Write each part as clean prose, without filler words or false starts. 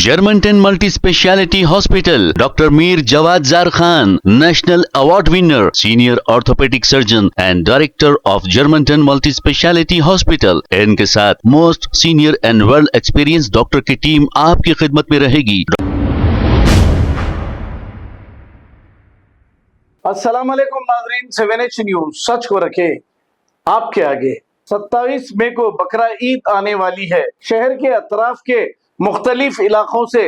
Germantown Multi Speciality Hospital, Dr. Mir Jawad Zar Khan, National Award winner, Senior Orthopedic Surgeon and Director of Germantown Multi Speciality Hospital. इनके साथ most senior and world experience doctor की team आपकी खिदमत में रहेगी। अस्सलाम वालेकुम नाज़रीन, 7H न्यूज सच को रखे आपके आगे। 27 मई को बकरा ईद आने वाली है। शहर के अतराफ के मुख्तलिफ इलाकों से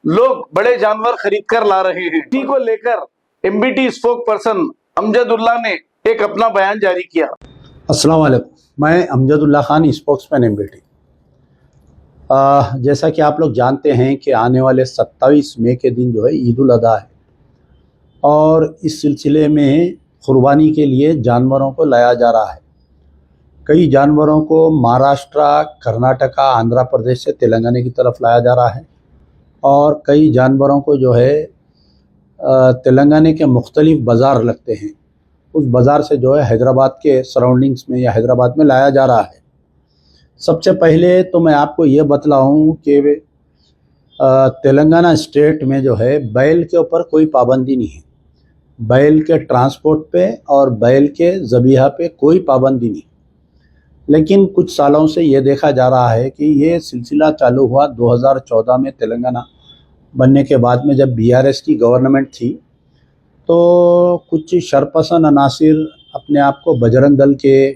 लोग बड़े जानवर खरीद कर ला रहे हैं। इसी को लेकर MBT स्पोक पर्सन अमजदुल्लाह ने एक अपना बयान जारी किया। अस्सलाम वालेकुम, मैं अमजदुल्लाह खान, स्पोक्समैन MBT। जैसा कि आप लोग जानते हैं कि आने वाले 27 मई के दिन जो है ईद उल अज़हा है और इस सिलसिले में क़ुरबानी के लिए जानवरों को लाया जा रहा है। कई जानवरों को महाराष्ट्र, कर्नाटका, आंध्र प्रदेश से तेलंगाना की तरफ लाया जा रहा है और कई जानवरों को जो है तेलंगाना के मुख्तलिफ बाज़ार लगते हैं, उस बाज़ार से जो है हैदराबाद के सराउंडिंग्स में या हैदराबाद में लाया जा रहा है। सबसे पहले तो मैं आपको ये बतलाऊं कि तेलंगाना स्टेट में जो है बैल के ऊपर कोई पाबंदी नहीं है। बैल के ट्रांसपोर्ट पे और बैल के ज़बीहा पे कोई पाबंदी नहीं। लेकिन कुछ सालों से ये देखा जा रहा है कि ये सिलसिला चालू हुआ 2014 में तेलंगाना बनने के बाद में, जब BRS की गवर्नमेंट थी तो कुछ शरपसंद अनासिर अपने आप को बजरंग दल के,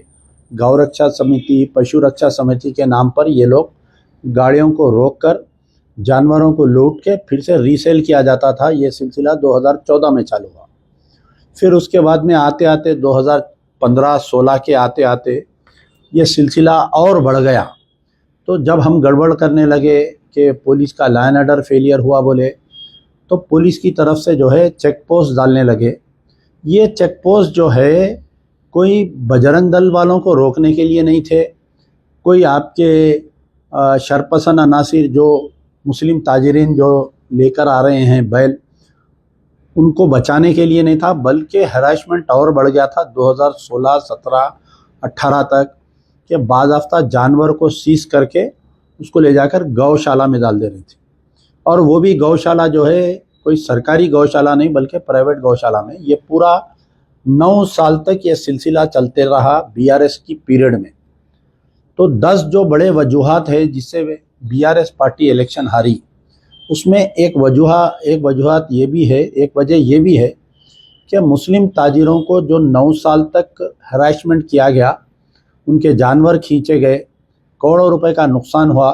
गौ रक्षा समिति, पशु रक्षा समिति के नाम पर ये लोग गाड़ियों को रोक कर जानवरों को लूट के फिर से रीसेल किया जाता था। ये सिलसिला 2014 में चालू हुआ। फिर उसके बाद में आते आते 2015-16 के आते आते ये सिलसिला और बढ़ गया। तो जब हम गड़बड़ करने लगे कि पुलिस का लॉ एंड ऑर्डर फेलियर हुआ बोले, तो पुलिस की तरफ से जो है चेक पोस्ट डालने लगे। ये चेक पोस्ट जो है कोई बजरंग दल वालों को रोकने के लिए नहीं थे, कोई आपके शरपसंद अनासिर जो मुस्लिम ताजिरीन जो लेकर आ रहे हैं बैल, उनको बचाने के लिए नहीं था, बल्कि हरासमेंट और बढ़ गया था 2016, 17, 18 तक के बाज़ाफ्ता जानवर को सीज करके उसको ले जाकर गौशाला में डाल दे रही थी। और वो भी गौशाला जो है कोई सरकारी गौशाला नहीं बल्कि प्राइवेट गौशाला में। ये पूरा 9 साल तक ये सिलसिला चलते रहा BRS की पीरियड में। तो 10 जो बड़े वजूहात है जिससे BRS पार्टी इलेक्शन हारी, उसमें एक वजूहात ये भी है, एक वजह ये भी है कि मुस्लिम ताजिरों को जो 9 साल तक हरासमेंट किया गया, उनके जानवर खींचे गए, करोड़ों रुपए का नुकसान हुआ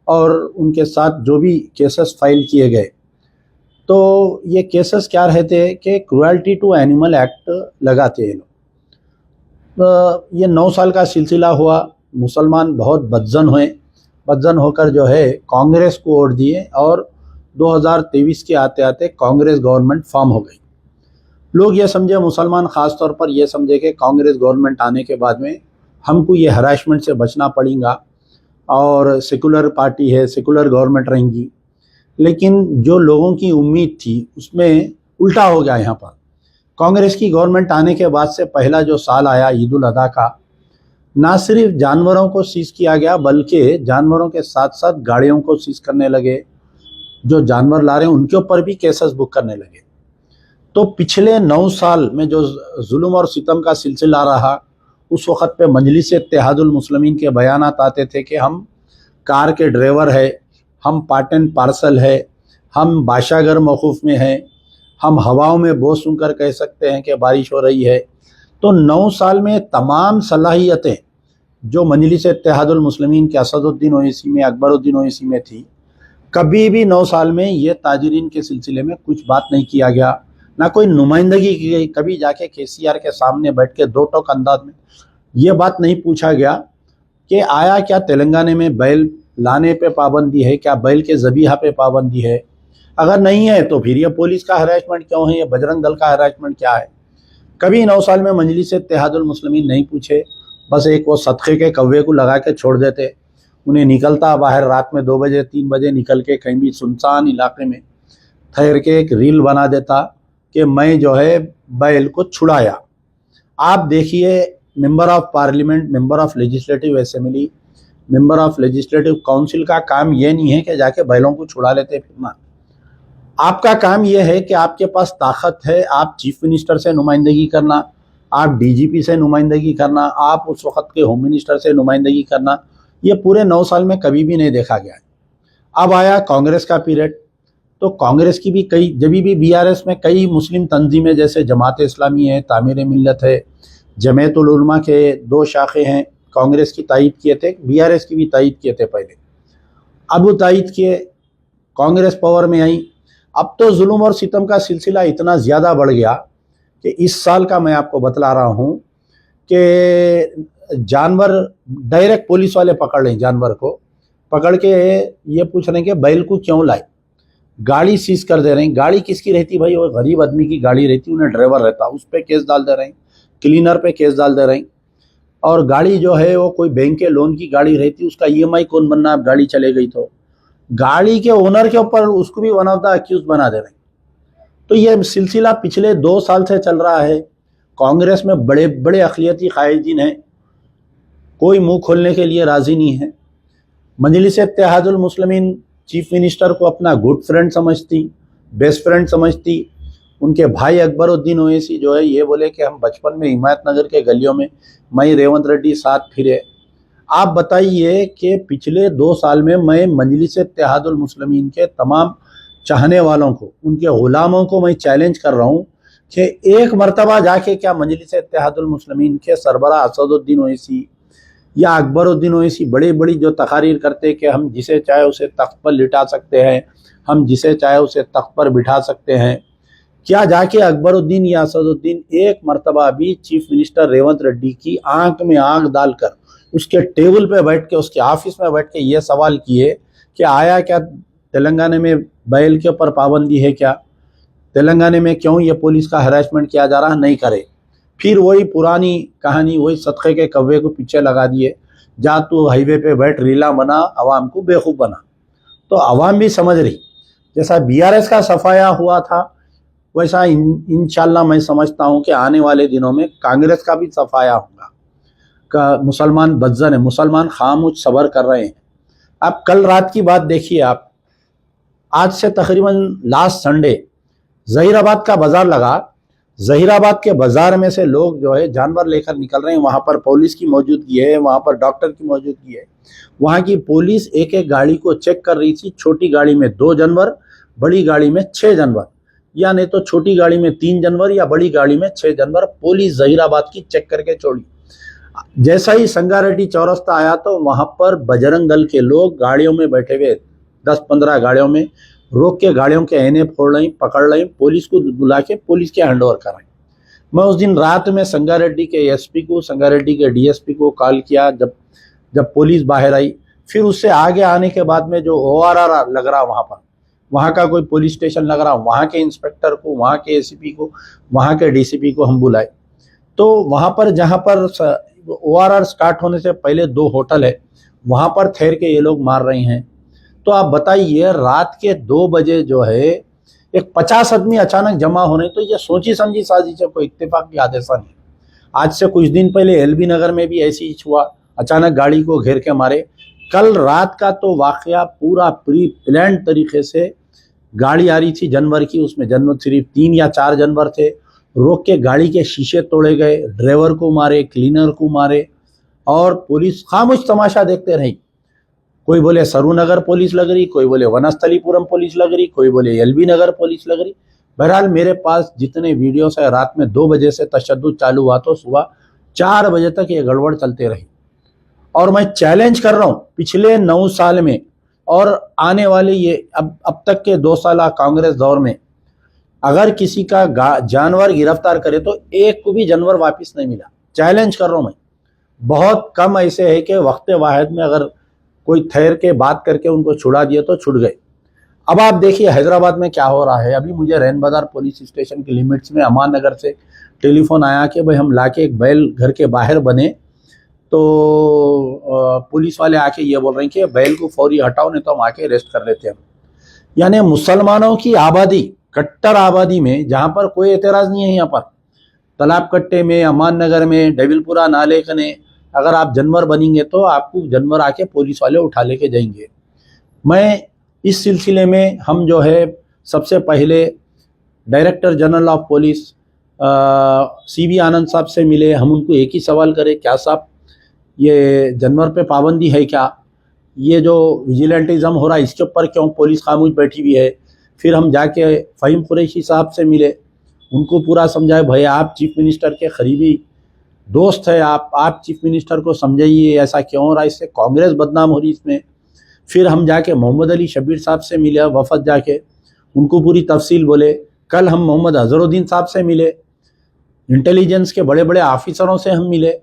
और उनके साथ जो भी केसेस फाइल किए गए, तो ये केसेस क्या रहते हैं कि क्रुएल्टी टू एनिमल एक्ट लगाते हैं लोग। तो ये 9 साल का सिलसिला हुआ। मुसलमान बहुत बदजन होकर जो है कांग्रेस को वोट दिए और 2023 के आते आते कांग्रेस गवर्नमेंट फॉर्म हो गई। लोग ये समझे, मुसलमान ख़ास तौर पर ये समझे कि कांग्रेस गवर्नमेंट आने के बाद में हमको ये हरासमेंट से बचना पड़ेगा और सेकुलर पार्टी है, सेकुलर गवर्नमेंट रहेंगी। लेकिन जो लोगों की उम्मीद थी उसमें उल्टा हो गया। यहाँ पर कांग्रेस की गवर्नमेंट आने के बाद से पहला जो साल आया ईद उल अज़हा का, ना सिर्फ जानवरों को सीज किया गया बल्कि जानवरों के साथ साथ गाड़ियों को सीज करने लगे। जो जानवर ला रहे हैं उनके ऊपर भी केसेस बुक करने लगे। तो पिछले 9 साल में जो जुल्म और सितम का सिलसिला रहा, उस वक़्त पे मजलिस इत्तेहादुल मुस्लिमीन के बयानात आते थे कि हम कार के ड्राइवर है, हम पार्ट एंड पार्सल है, हम बादशाहगर मौकूफ़ में हैं, हम हवाओं में बोझ सुनकर कह सकते हैं कि बारिश हो रही है। तो 9 साल में तमाम सलाहियतें जो मजलिस इत्तेहादुल मुस्लिमीन के असदुद्दीन ओवैसी में, अकबरुद्दीन ओवैसी में थी, कभी भी 9 साल में ये ताजिरीन के सिलसिले में कुछ बात नहीं किया गया, ना कोई नुमाइंदगी की गई। कभी जाके KCR के सामने बैठ के 2 टोक अंदाज में ये बात नहीं पूछा गया कि आया क्या तेलंगाना में बैल लाने पे पाबंदी है, क्या बैल के ज़बीहा पे पाबंदी है। अगर नहीं है तो फिर ये पुलिस का हरासमेंट क्यों है, ये बजरंग दल का हरासमेंट क्या है। कभी 9 साल में मजलिस इत्तेहादुल मुस्लिमीन नहीं पूछे, बस एक वो सदक़े के कौवे को लगा के छोड़ देते। उन्हें निकलता बाहर रात में 2 बजे 3 बजे निकल के कहीं भी सुनसान इलाके में ठहर के एक रील बना देता कि मैं जो है बैल को छुड़ाया। आप देखिए, member of parliament, member of legislative assembly, member of legislative council का काम ये नहीं है कि जाके बैलों को छुड़ा लेते फिरना। आपका काम यह है कि आपके पास ताकत है, आप चीफ मिनिस्टर से नुमाइंदगी करना, आप डीजीपी से नुमाइंदगी करना, आप उस वक्त के होम मिनिस्टर से नुमाइंदगी करना। ये पूरे 9 साल में कभी भी नहीं देखा गया है। अब आया कांग्रेस का पीरियड, तो कांग्रेस की भी कई, जब भी बीआरएस में कई मुस्लिम तंजीमें जैसे जमात इस्लामी है, तामीर मिल्लत है, जमीयतुल उलमा के 2 शाखे हैं, कांग्रेस की तायद किए थे, बीआरएस की भी तायद किए थे पहले। अब वो तायद किए, कांग्रेस पावर में आई। अब तो जुल्म और सितम का सिलसिला इतना ज़्यादा बढ़ गया कि इस साल का मैं आपको बतला रहा हूँ कि जानवर डायरेक्ट पुलिस वाले पकड़ लें, जानवर को पकड़ के ये पूछ रहे हैं कि बैल को क्यों लाए, गाड़ी सीज कर दे रहे हैं। गाड़ी किसकी रहती भाई? वो गरीब आदमी की गाड़ी रहती, उन्हें ड्राइवर रहता, उस पर केस डाल दे रहे हैं, क्लीनर पे केस डाल दे रहे हैं। और गाड़ी जो है वो कोई बैंक के लोन की गाड़ी रहती, उसका ईएमआई कौन बनना, अब गाड़ी चले गई तो गाड़ी के ओनर के ऊपर उसको भी वन ऑफ द अक्यूज बना दे रहे हैं। तो ये सिलसिला पिछले 2 साल से चल रहा है। कांग्रेस में बड़े बड़े अक़लियती कायदीन हैं, कोई मुंह खोलने के लिए राज़ी नहीं है। मजलिस इत्तेहादुल मुस्लिमीन चीफ मिनिस्टर को अपना गुड फ्रेंड समझती, बेस्ट फ्रेंड समझती। उनके भाई अकबरुद्दीन ओवैसी जो है ये बोले कि हम बचपन में हिमायत नगर के गलियों में मैं रेवंत रेड्डी साथ फिरे। आप बताइए कि पिछले 2 साल में मैं मजलिस इत्तेहादुल मुस्लिमीन के तमाम चाहने वालों को, उनके गुलामों को मैं चैलेंज कर रहा हूँ कि एक मरतबा जाके क्या मजलिस इत्तेहादुल मुस्लिमीन के सरबराह असदुद्दीन ओवैसी या अकबरुद्दीन ओवैसी बड़ी बड़ी जो तकारीर करते कि हम जिसे चाहे उसे तख्त पर लिटा सकते हैं, हम जिसे चाहे उसे तख्त पर बिठा सकते हैं, क्या जाके अकबरुद्दीन या असदुद्दीन एक मरतबा भी चीफ मिनिस्टर रेवंत रेड्डी की आंख में आंख डालकर उसके टेबल पे बैठ के, उसके ऑफिस में बैठ के ये सवाल किए कि आया क्या तेलंगाना में बैल के ऊपर पाबंदी है, क्या तेलंगाना में क्यों ये पुलिस का हरासमेंट किया जा रहा, नहीं करे। फिर वही पुरानी कहानी, वही सदक़े के कव्वे को पीछे लगा दिए, जा तू हाईवे पे बैठ रीला बना, आवाम को बेवकूफ़ बना। तो आवाम भी समझ रही, जैसा बीआरएस का सफाया हुआ था वैसा इंशाल्लाह मैं समझता हूँ कि आने वाले दिनों में कांग्रेस का भी सफाया होगा। का मुसलमान बज्जन है, मुसलमान खामोश सब्र कर रहे हैं। अब कल रात की बात देखिए आप, आज से तकरीबन लास्ट संडे जहीराबाद का बाजार लगा। जहीराबाद के बाजार में से लोग जो है जानवर लेकर निकल रहे हैं, वहाँ पर पुलिस की मौजूदगी है, वहाँ पर डॉक्टर की मौजूदगी है। वहाँ की पुलिस एक एक गाड़ी को चेक कर रही थी, छोटी गाड़ी में 2 जानवर, बड़ी गाड़ी में 6 जानवर, या नहीं तो छोटी गाड़ी में 3 जानवर या बड़ी गाड़ी में 6 जानवर पुलिस जहीराबाद की चेक करके छोड़ी। जैसा ही संगारेड्डी चौरस्ता आया तो वहाँ पर बजरंग दल के लोग गाड़ियों में बैठे हुए 10-15 गाड़ियों में रोक के गाड़ियों के ऐने फोड़ रही, पकड़ रही, पुलिस को बुला के पुलिस के हैंड ओवर कर रही। मैं उस दिन रात में संगारेड्डी के एसपी को, संगारेड्डी के डीएसपी को कॉल किया जब पुलिस बाहर आई। फिर उससे आगे आने के बाद में जो ORR लग रहा वहाँ पर, वहाँ का कोई पुलिस स्टेशन लग रहा, वहाँ के इंस्पेक्टर को, वहाँ के एसीपी को, वहाँ के डीसीपी को हम बुलाए। तो वहाँ पर जहाँ पर ORR स्टार्ट होने से पहले 2 होटल है, वहाँ पर ठहर के ये लोग मार रहे हैं। तो आप बताइए रात के 2 बजे जो है एक 50 आदमी अचानक जमा होने, तो ये सोची समझी साजिश है, कोई इत्तेफाक की हादसा नहीं। आज से कुछ दिन पहले एलबी नगर में भी ऐसी ही हुआ, अचानक गाड़ी को घेर के मारे। कल रात का तो वाकया पूरा प्री प्लान तरीके से, गाड़ी आ रही थी जानवर की, उसमें जानवर सिर्फ 3 या 4 जानवर थे, रोक के गाड़ी के शीशे तोड़े गए, ड्राइवर को मारे, क्लीनर को मारे, और पुलिस खामोश तमाशा देखते रही। कोई बोले सरूनगर पुलिस लग रही, कोई बोले वनस्थलीपुरम पुलिस लग रही, कोई बोले एलबी नगर पुलिस लग रही। बहरहाल मेरे पास जितने वीडियोस है, रात में 2 बजे से तशद्दुद चालू हुआ तो सुबह 4 बजे तक ये गड़बड़ चलते रही। और मैं चैलेंज कर रहा हूँ, पिछले 9 साल में और आने वाले ये अब तक के 2 साल कांग्रेस दौर में अगर किसी का जानवर गिरफ्तार करे तो एक को भी जानवर वापस नहीं मिला। चैलेंज कर रहा हूँ मैं। बहुत कम ऐसे है कि वक्त वाहिद में अगर कोई ठहर के बात करके उनको छुड़ा दिए तो छुट गए। अब आप देखिए हैदराबाद में क्या हो रहा है। अभी मुझे रैन बाजार पुलिस स्टेशन की लिमिट्स में अमान नगर से टेलीफोन आया कि भाई हम लाके एक बैल घर के बाहर बने, तो पुलिस वाले आके ये बोल रहे हैं कि बैल को फौरी हटाओ, नहीं तो हम आके अरेस्ट कर लेते हैं। यानी मुसलमानों की आबादी, कट्टर आबादी में, जहाँ पर कोई एतराज़ नहीं है, यहाँ पर तालाब कट्टे में, अमान नगर में, डेविलपुरा नाले कने, अगर आप जानवर बनेंगे तो आपको जानवर आके पुलिस वाले उठा लेके जाएंगे। मैं इस सिलसिले में हम जो है सबसे पहले director general of police CV आनंद साहब से मिले। हम उनको एक ही सवाल करें, क्या साहब ये जानवर पे पाबंदी है क्या? ये जो विजिलेंटिज्म हो रहा है इसके ऊपर क्यों पुलिस खामोश बैठी हुई है? फिर हम जाके फ़हीम कुरैशी साहब से मिले, उनको पूरा समझाए, भाई आप चीफ मिनिस्टर के करीबी दोस्त है, आप चीफ मिनिस्टर को समझाइए ऐसा क्यों हो रहा है, इससे कांग्रेस बदनाम हो रही इसमें। फिर हम जाके मोहम्मद अली शब्बीर साहब से मिले, वफद जाके उनको पूरी तफसील बोले। कल हम मोहम्मद अजहरुद्दीन साहब से मिले, इंटेलिजेंस के बड़े बड़े ऑफिसरों से हम मिले।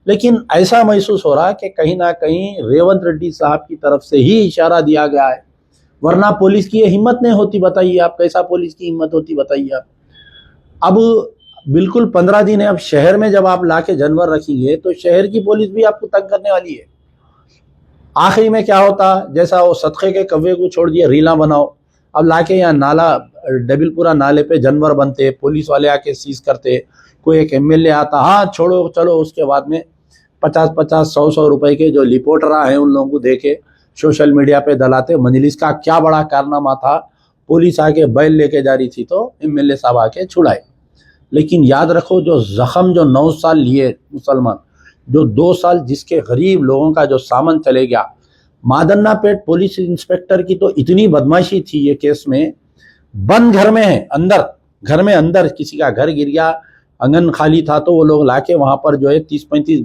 लेकिन ऐसा महसूस हो रहा कि कहीं ना कहीं रेवंत रेड्डी साहब की तरफ से ही इशारा दिया गया है, वरना पुलिस की ये हिम्मत नहीं होती। बताइए आप, कैसा पुलिस की हिम्मत होती बताइए आप। अब बिल्कुल 15 दिन है, अब शहर में जब आप लाके जानवर रखेंगे तो शहर की पुलिस भी आपको तंग करने वाली है। आखिरी में क्या होता, जैसा वो सदक़े के कव्वे को छोड़ दिए, रीला बनाओ। अब लाके यहाँ नाला डबिलपुरा नाले पे जानवर बनते, पुलिस वाले आके सीज करते, कोई एक MLA आता, हाँ छोड़ो चलो, उसके बाद में 50-50, 100-100 रुपए के जो रिपोर्टर हैं उन लोगों को देके सोशल मीडिया पे दलाते। मजलिस का क्या बड़ा कारनामा था, पुलिस आके बैल लेके जा रही थी तो MLA साहब आके छुड़ाए। लेकिन याद रखो, जो जख्म जो 9 साल लिए मुसलमान, जो 2 साल जिसके गरीब लोगों का जो सामान चले गया। मादन्ना पेट पुलिस इंस्पेक्टर की तो इतनी बदमाशी थी ये केस में, बंद घर में है, अंदर घर में अंदर किसी का घर गिर गया, आंगन खाली था तो वो लोग लाके वहां पर जो है 30-35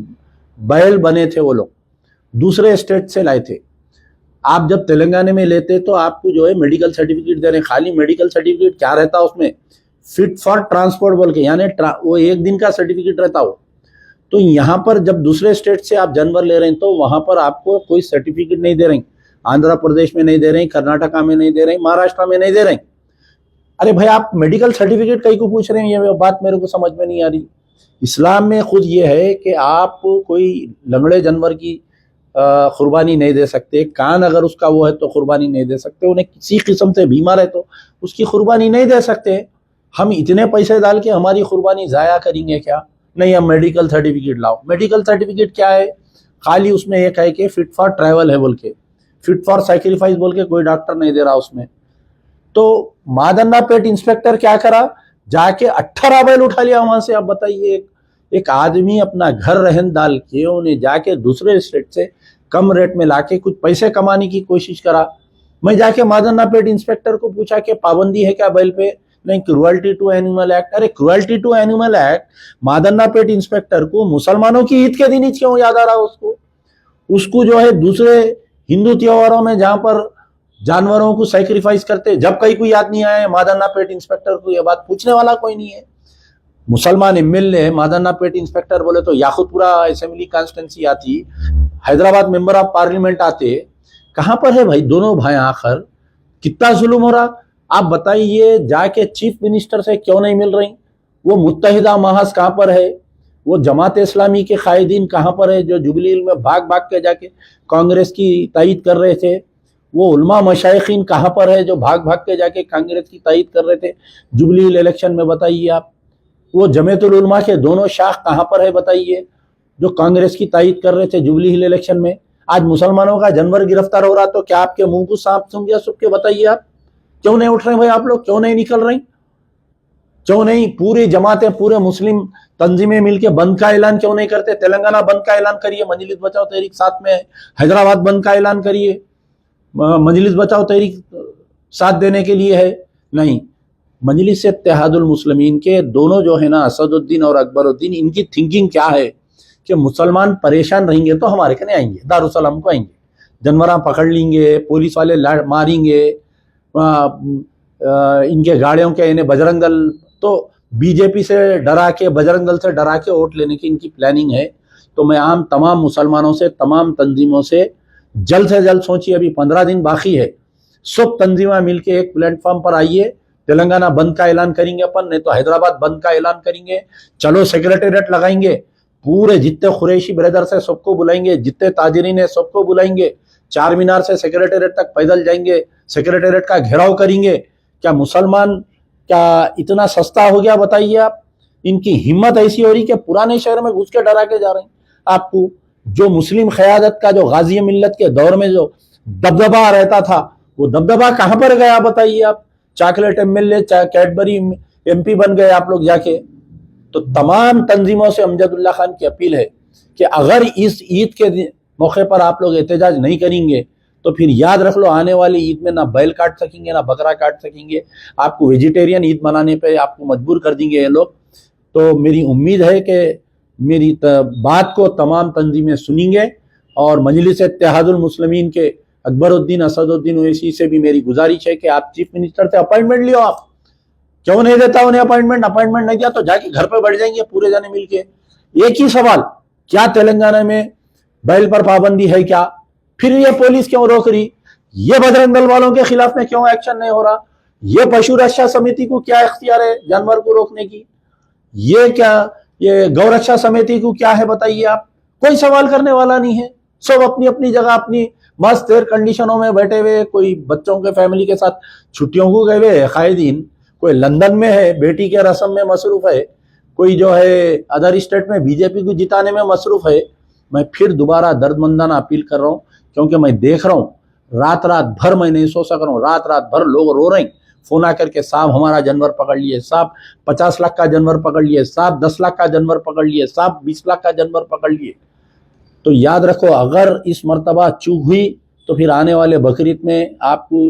बैल बने थे, वो लोग दूसरे स्टेट से लाए थे। आप जब तेलंगाना में लेते तो आपको जो है मेडिकल सर्टिफिकेट दे रहे हैं। खाली मेडिकल सर्टिफिकेट क्या रहता है उसमें, फिट फॉर ट्रांसपोर्ट बोल के, यानी वो 1 दिन का सर्टिफिकेट रहता हो। तो यहाँ पर जब दूसरे स्टेट से आप जानवर ले रहे हैं तो वहां पर आपको कोई सर्टिफिकेट नहीं दे रहे हैं। आंध्र प्रदेश में नहीं दे रहे हैं, कर्नाटका में नहीं दे रहे हैं, महाराष्ट्र में नहीं दे रहे हैं। अरे भाई, आप मेडिकल सर्टिफिकेट कहीं को पूछ रहे हैं, ये बात मेरे को समझ में नहीं आ रही। इस्लाम में खुद ये है कि आप कोई लंगड़े जानवर की कुर्बानी नहीं दे सकते। कान अगर उसका वो है तो कुर्बानी नहीं दे सकते। उन्हें किसी किस्म से बीमार है तो उसकी कुर्बानी नहीं दे सकते। हम इतने पैसे डाल के हमारी कुर्बानी ज़ाया करेंगे क्या? नहीं, हम मेडिकल सर्टिफिकेट लाओ। मेडिकल सर्टिफिकेट क्या है? खाली उसमें एक है कि फिट फॉर ट्रैवल है बोल के, फिट फॉर सैक्रिफाइस बोल के कोई डॉक्टर नहीं दे रहा उसमें। तो मादन्ना पेट इंस्पेक्टर क्या करा, जाके 18 बैल उठा लिया वहां से। आप बताइए, एक आदमी अपना घर रहन डाल के उन्हें जाके दूसरे स्टेट से कम रेट में लाके कुछ पैसे कमाने की कोशिश करा। मैं जाके मादन्ना पेट इंस्पेक्टर को पूछा कि पाबंदी है क्या बैल पे? नहीं, क्रुएल्टी टू एनिमल एक्ट। अरे cruelty to animal act Madanna pet inspector को मुसलमानों की ईद के दिन ही क्यों याद आ रहा उसको जो है दूसरे हिंदू त्योहारों में जहां पर जानवरों को सैक्रिफाइस करते, जब कहीं को याद नहीं आया मादन्ना पेट इंस्पेक्टर को, यह बात पूछने वाला कोई नहीं है। मुसलमान MLA है, मादन्ना पेट इंस्पेक्टर बोले तो याकुतपुरा असेंबली कॉन्स्टिट्यूंसी आती, हैदराबाद मेंबर ऑफ पार्लियामेंट आते। कहां पर है भाई दोनों भाई? आखिर कितना जुल्म हो रहा आप बताइए। जाके चीफ मिनिस्टर से क्यों नहीं मिल रही? वो मुत्तहिदा महज कहां पर है? वो जमात इस्लामी के कायदीन कहां पर है जो जुबली हिल में भाग भाग के जाके कांग्रेस की तायद कर रहे थे? वो उलमा मशाइखीन कहां पर है जो भाग भाग के जाके कांग्रेस की तायद कर रहे थे जुबली हिल इलेक्शन में? बताइए आप। वो जमीयतुल उलमा के दोनों शाख कहां पर है बताइए, जो कांग्रेस की तायद कर रहे थे जुबली हिल इलेक्शन में? आज मुसलमानों का जानवर गिरफ्तार हो रहा तो क्या आपके मुंह को सांप सूंघ गया सबके? बताइए आप, क्यों नहीं उठ रहे भाई आप लोग? क्यों नहीं निकल रहे? क्यों नहीं पूरी जमातें, पूरे मुस्लिम तंजीमें मिलकर बंद का ऐलान क्यों नहीं करते? तेलंगाना बंद का ऐलान करिए, मजलिस बचाओ तहरीक साथ में है। हैदराबाद बंद का ऐलान करिए, मजलिस बचाओ तहरीक साथ देने के लिए है। नहीं, मजलिस इत्तेहादुल मुस्लिमीन के दोनों जो है ना, असदुद्दीन और अकबरुद्दीन, इनकी थिंकिंग क्या है कि मुसलमान परेशान रहेंगे तो हमारे कने आएंगे, दारुसलाम को आएंगे, जानवरा पकड़ लेंगे, पुलिस वाले मारेंगे, इनके गाड़ियों के इन्हें बजरंग दल, तो बीजेपी से डरा के, बजरंग दल से डरा के वोट लेने की इनकी प्लानिंग है। तो मैं आम तमाम मुसलमानों से, तमाम तंजीमों से जल्द से जल्द सोचिए, अभी 15 दिन बाकी है, सब तंजीमें मिलके एक प्लेटफॉर्म पर आइए। तेलंगाना बंद का ऐलान करेंगे अपन, नहीं तो हैदराबाद बंद का ऐलान करेंगे। चलो सेक्रेटेरिएट लगाएंगे, पूरे जितने कुरैशी ब्रदर्स है सबको बुलाएंगे, जितने ताजिरीन है सबको बुलाएंगे, चार मीनार से सेक्रेटेरिएट तक पैदल जाएंगे, सेक्रेटेरिएट का घेराव करेंगे। क्या मुसलमान क्या इतना सस्ता हो गया बताइए आप? इनकी हिम्मत ऐसी हो रही कि पुराने शहर में घुस के डरा के जा रहे हैं आपको। जो मुस्लिम क़यादत का जो गाजी मिल्लत के दौर में जो दबदबा रहता था, वो दबदबा कहाँ पर गया बताइए आप। चॉकलेट एमएलए, कैडबरी एमपी बन गए आप लोग जाके। तो तमाम तंजीमों से अमजदुल्ला खान की अपील है कि अगर इस ईद के मौके पर आप लोग एहतजाज नहीं करेंगे तो फिर याद रख लो, आने वाली ईद में ना बैल काट सकेंगे ना बकरा काट सकेंगे, आपको वेजिटेरियन ईद मनाने पे आपको मजबूर कर देंगे ये लोग। तो मेरी उम्मीद है कि मेरी बात को तमाम तंजीमें सुनेंगे और मजलिस इत्तेहादुल मुस्लिमीन के अकबरुद्दीन असदुद्दीन ओवैसी से भी मेरी गुजारिश है कि आप चीफ मिनिस्टर से अपॉइंटमेंट लियो। आप क्यों नहीं देता उन्हें अपॉइंटमेंट नहीं दिया तो जाके घर पे बैठ जाएंगे पूरे जने मिलके। एक ही सवाल, क्या तेलंगाना में बैल पर पाबंदी है क्या? फिर ये पुलिस क्यों रोक रही? ये बजरंग दल वालों के खिलाफ में क्यों एक्शन नहीं हो रहा? ये पशु रक्षा समिति को क्या इख्तियार है जानवर को रोकने की? ये गौ रक्षा समिति को क्या है बताइए आप? कोई सवाल करने वाला नहीं है। सब अपनी अपनी जगह अपनी मस्त एयर कंडीशनों में बैठे हुए, कोई बच्चों के फैमिली के साथ छुट्टियों को गए हुए कायदीन, कोई लंदन में है बेटी के रस्म में मसरूफ है, कोई जो है अदर स्टेट में बीजेपी को जिताने में मसरूफ है। मैं फिर दोबारा दर्दमंदाना अपील कर रहा हूँ, क्योंकि मैं देख रहा हूँ रात भर मैं नहीं सो सक रहा हूँ, रात भर लोग रो रहे हैं फोन आकर के, साहब हमारा जानवर पकड़ लिए, साहब 50 लाख का जानवर पकड़ लिए, साहब 10 लाख का जानवर पकड़ लिए, साहब 20 लाख का जानवर पकड़ लिए। तो याद रखो, अगर इस मर्तबा चूक हुई तो फिर आने वाले बकरीद में आपको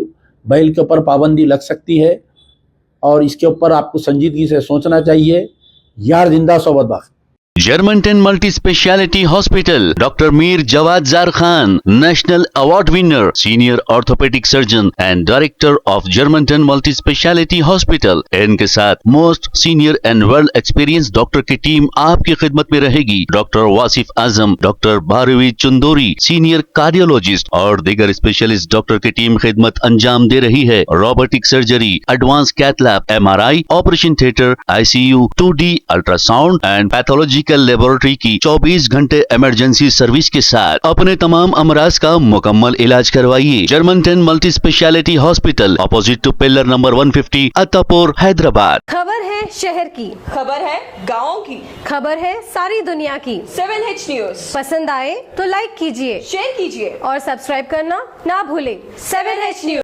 बैल के ऊपर पाबंदी लग सकती है और इसके ऊपर आपको संजीदगी से सोचना चाहिए। यार जिंदा सोबत बाग। Germantown Multi Speciality Hospital, Dr. Mir Jawad Zar Khan, National Award winner, Senior Orthopedic Surgeon and Director of Germantown Multi Speciality Hospital। इनके साथ most senior and world experience doctor की टीम आपकी खिदमत में रहेगी। Doctor Wasif Azam, doctor Bharvi Chandori, senior cardiologist और दीगर specialist doctor की टीम खिदमत अंजाम दे रही है। Robotic surgery, advance cath lab, MRI, operation theatre, ICU, 2D ultrasound and pathology laboratory की 24 घंटे इमरजेंसी सर्विस के साथ अपने तमाम अमराज का मुकम्मल इलाज करवाइए। Germanten multi speciality hospital, opposite to pillar number 150, Attapur, Hyderabad. खबर है शहर की, खबर है गाँव की, खबर है सारी दुनिया की। 7H न्यूज पसंद आए तो लाइक कीजिए, शेयर कीजिए और सब्सक्राइब करना ना भूलें। 7H news.